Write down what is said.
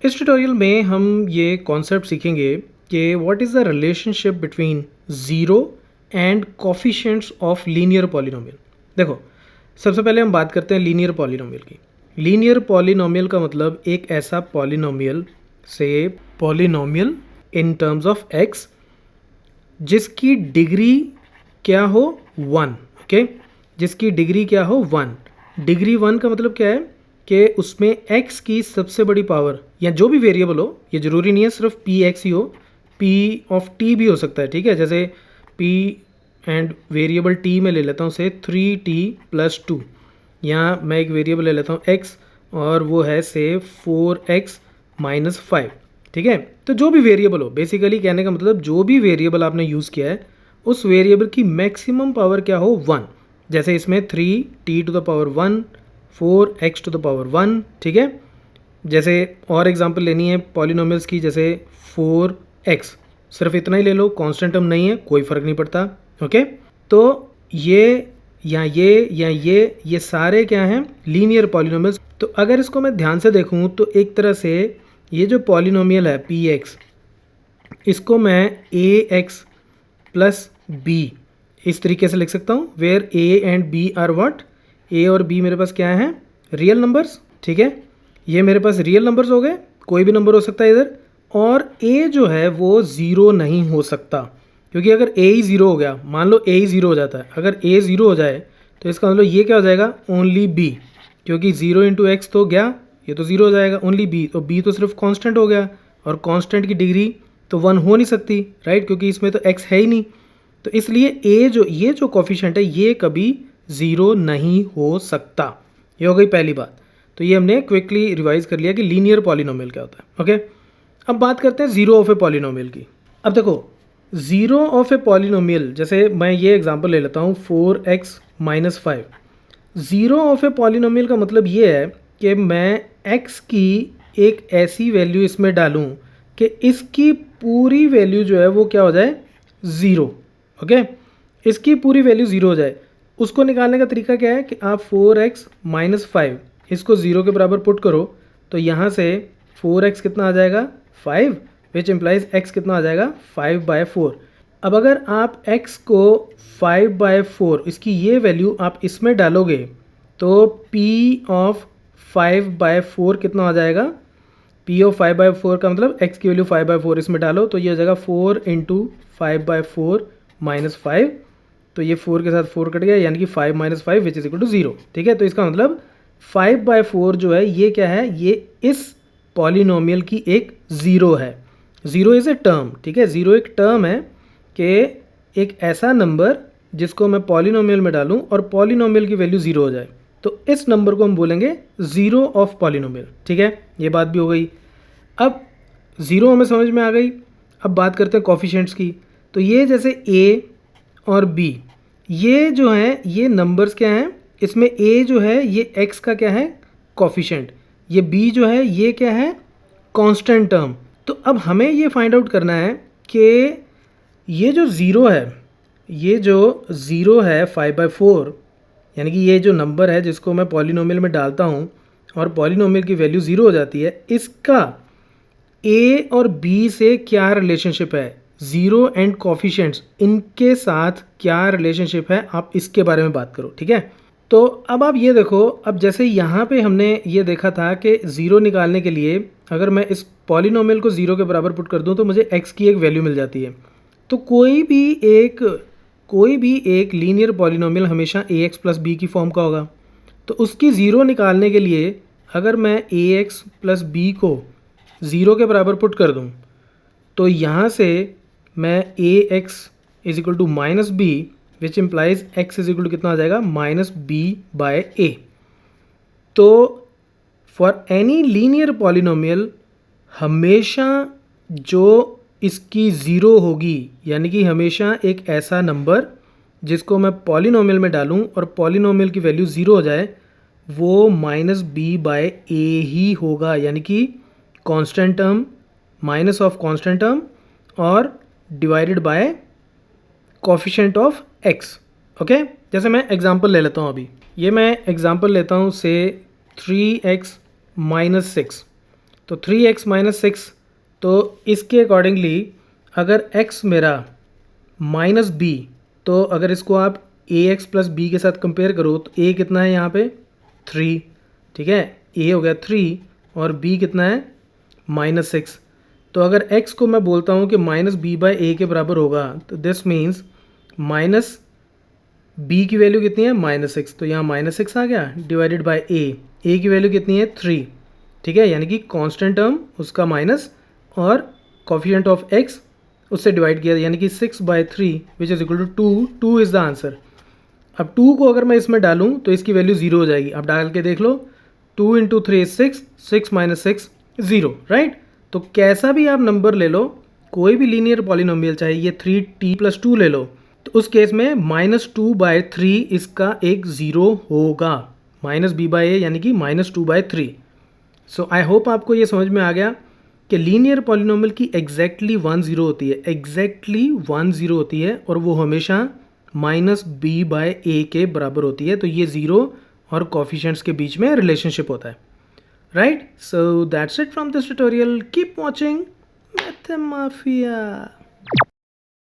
इस ट्यूटोरियल में हम ये कॉन्सेप्ट सीखेंगे कि what is the relationship between zero and coefficients of linear polynomial. देखो, सबसे पहले हम बात करते हैं लीनियर पॉलिनोमियल की। लीनियर पॉलिनोमियल का मतलब एक ऐसा पॉलिनोमियल से polynomial in terms of x जिसकी डिग्री क्या हो 1। ओके, जिसकी डिग्री क्या हो 1। डिग्री 1 का मतलब क्या है कि उसमें x की सबसे बड़ी पावर या जो भी वेरिएबल हो, ये ज़रूरी नहीं है सिर्फ पी एक्स ही हो, p ऑफ t भी हो सकता है। ठीक है, जैसे p एंड वेरिएबल t में ले लेता हूँ से 3t+2, यहाँ मैं एक वेरिएबल ले लेता हूँ x और वो है से 4x-5। ठीक है, तो जो भी वेरिएबल हो, बेसिकली कहने का मतलब जो भी वेरिएबल आपने यूज़ किया है उस वेरिएबल की मैक्सिमम पावर क्या हो 1। जैसे इसमें 3t⁻1, 4x⁻1। ठीक है, जैसे और एग्जांपल लेनी है पॉलिनोमियल्स की, जैसे 4x, सिर्फ इतना ही ले लो, कांस्टेंट टर्म नहीं है, कोई फ़र्क नहीं पड़ता। ओके, तो ये या ये सारे क्या हैं, लीनियर पॉलिनोमियल्स। तो अगर इसको मैं ध्यान से देखूं तो एक तरह से ये जो पॉलिनोमियल है px, इसको मैं ax प्लस b इस तरीके से लिख सकता हूँ, where a and b are what, a और b मेरे पास क्या है, रियल नंबर्स। ठीक है, ये मेरे पास रियल नंबर्स हो गए, कोई भी नंबर हो सकता है इधर। और a जो है वो ज़ीरो नहीं हो सकता, क्योंकि अगर a ही ज़ीरो हो गया, मान लो a ही ज़ीरो हो जाता है, अगर a ज़ीरो हो जाए तो इसका मतलब ये क्या हो जाएगा, ओनली b, क्योंकि 0 इंटू एक्स तो गया, ये तो ज़ीरो हो जाएगा। ओनली b, तो b तो सिर्फ कांस्टेंट हो गया, और कांस्टेंट की डिग्री तो 1 हो नहीं सकती, राइट, क्योंकि इसमें तो x है ही नहीं। तो इसलिए ये जो कोफिशिएंट है ये कभी ज़ीरो नहीं हो सकता। ये हो गई पहली बात। तो ये हमने क्विकली रिवाइज कर लिया कि लीनियर पॉलिनोमियल क्या होता है। ओके, अब बात करते हैं ज़ीरो ऑफ ए पॉलिनोमियल की। अब देखो, ज़ीरो ऑफ ए पॉलिनोमियल, जैसे मैं ये एग्जांपल ले लेता हूँ 4x-5। Zero of a polynomial का मतलब ये है कि मैं x की एक ऐसी वैल्यू इसमें डालूं कि इसकी पूरी वैल्यू जो है वो क्या हो जाए, ज़ीरो। ओके, इसकी पूरी वैल्यू ज़ीरो हो जाए। उसको निकालने का तरीका क्या है कि आप 4x-5 इसको ज़ीरो के बराबर पुट करो, तो यहाँ से 4x कितना आ जाएगा, 5, विच इम्प्लाइज x कितना आ जाएगा, 5/4। अब अगर आप x को 5/4 इसकी ये वैल्यू आप इसमें डालोगे तो p ऑफ 5/4 कितना आ जाएगा, p ऑफ 5/4 का मतलब x की वैल्यू 5/4 इसमें डालो तो ये हो जाएगा 4 इंटू 5/4 -5। तो ये 4 के साथ 4 कट गया, यानी कि 5 - 5 विच इज इक्वल टू 0। ठीक है, तो इसका मतलब 5/4 जो है ये क्या है, ये इस पॉलिनोमियल की एक ज़ीरो है। Zero is a term. ठीक है, ज़ीरो एक टर्म है कि एक ऐसा नंबर जिसको मैं पॉलिनोमियल में डालूं और पॉलिनोमियल की वैल्यू ज़ीरो हो जाए, तो इस नंबर को हम बोलेंगे ज़ीरो ऑफ पॉलिनोमियल। ठीक है, ये बात भी हो गई। अब ज़ीरो हमें समझ में आ गई। अब बात करते हैं कोफिशिएंट्स की। तो ये जैसे a और b, ये जो हैं ये नंबर्स क्या हैं, इसमें a जो है ये x का क्या है, कोफिशिएंट, ये b जो है ये क्या है, कांस्टेंट टर्म। तो अब हमें ये फाइंड आउट करना है कि ये जो ज़ीरो है, ये जो ज़ीरो है 5/4, यानी कि ये जो नंबर है जिसको मैं पॉलिनोमियल में डालता हूँ और पॉलिनोमियल की वैल्यू ज़ीरो हो जाती है, इसका a और b से क्या रिलेशनशिप है, ज़ीरो एंड कोफिशिएंट्स इनके साथ क्या रिलेशनशिप है, आप इसके बारे में बात करो। ठीक है, तो अब आप ये देखो, अब जैसे यहाँ पे हमने ये देखा था कि ज़ीरो निकालने के लिए अगर मैं इस पॉलिनोमियल को ज़ीरो के बराबर पुट कर दूँ तो मुझे x की एक वैल्यू मिल जाती है। तो कोई भी एक लीनियर पॉलिनोमियल हमेशा ax प्लस b की फॉर्म का होगा। तो उसकी ज़ीरो निकालने के लिए अगर मैं ax प्लस b को ज़ीरो के बराबर पुट कर दूं, तो यहाँ से मैं ax is equal to minus B, which implies x is equal to कितना आ जाएगा, -b/a। तो फॉर एनी लीनियर पॉलिनोमियल हमेशा जो इसकी ज़ीरो होगी, यानी कि हमेशा एक ऐसा नंबर जिसको मैं पॉलिनोमियल में डालूं और पॉलिनोमियल की वैल्यू ज़ीरो हो जाए, वो -b/a ही होगा, यानी कि constant term minus of constant term और divided by coefficient of x। Okay, जैसे मैं एग्जांपल ले लेता हूँ अभी, ये मैं एग्जांपल लेता हूँ से 3x - 6। तो 3x माइनस 6, तो इसके अकॉर्डिंगली अगर x मेरा माइनस बी, तो अगर इसको आप ax प्लस बी के साथ कंपेयर करो तो a कितना है यहाँ पे 3, ठीक है, a हो गया 3 और b कितना है माइनस 6। तो अगर x को मैं बोलता हूँ कि माइनस बी बाई ए के बराबर होगा, तो दिस मीन्स माइनस b की वैल्यू कितनी है माइनस 6, तो यहाँ माइनस 6 आ गया डिवाइडेड बाई a की वैल्यू कितनी है 3, ठीक है, यानी कि कांस्टेंट टर्म उसका माइनस और कोफिशिएंट ऑफ x उससे डिवाइड किया, यानी कि 6/3 which is equal to 2 is the answer. अब 2 को अगर मैं इसमें डालूँ तो इसकी वैल्यू 0 हो जाएगी। अब डाल के देख लो, 2 इंटू 3 इज 6, 6 माइनस 6 0, राइट। तो कैसा भी आप नंबर ले लो, कोई भी लीनियर पॉलिनोमियल, चाहे ये 3t प्लस 2 ले लो, तो उस केस में -2/3 इसका एक ज़ीरो होगा, माइनस बी बाई ए यानी कि -2/3। सो आई होप आपको ये समझ में आ गया कि लीनियर पॉलिनोमियल की एग्जैक्टली 1 0 होती है, एग्जैक्टली 1 0 होती है, और वो हमेशा माइनस बी बाय ए के बराबर होती है। तो ये ज़ीरो और कोफिशिएंट्स के बीच में रिलेशनशिप होता है, right. So that's it from this tutorial, keep watching मैथमाफिया।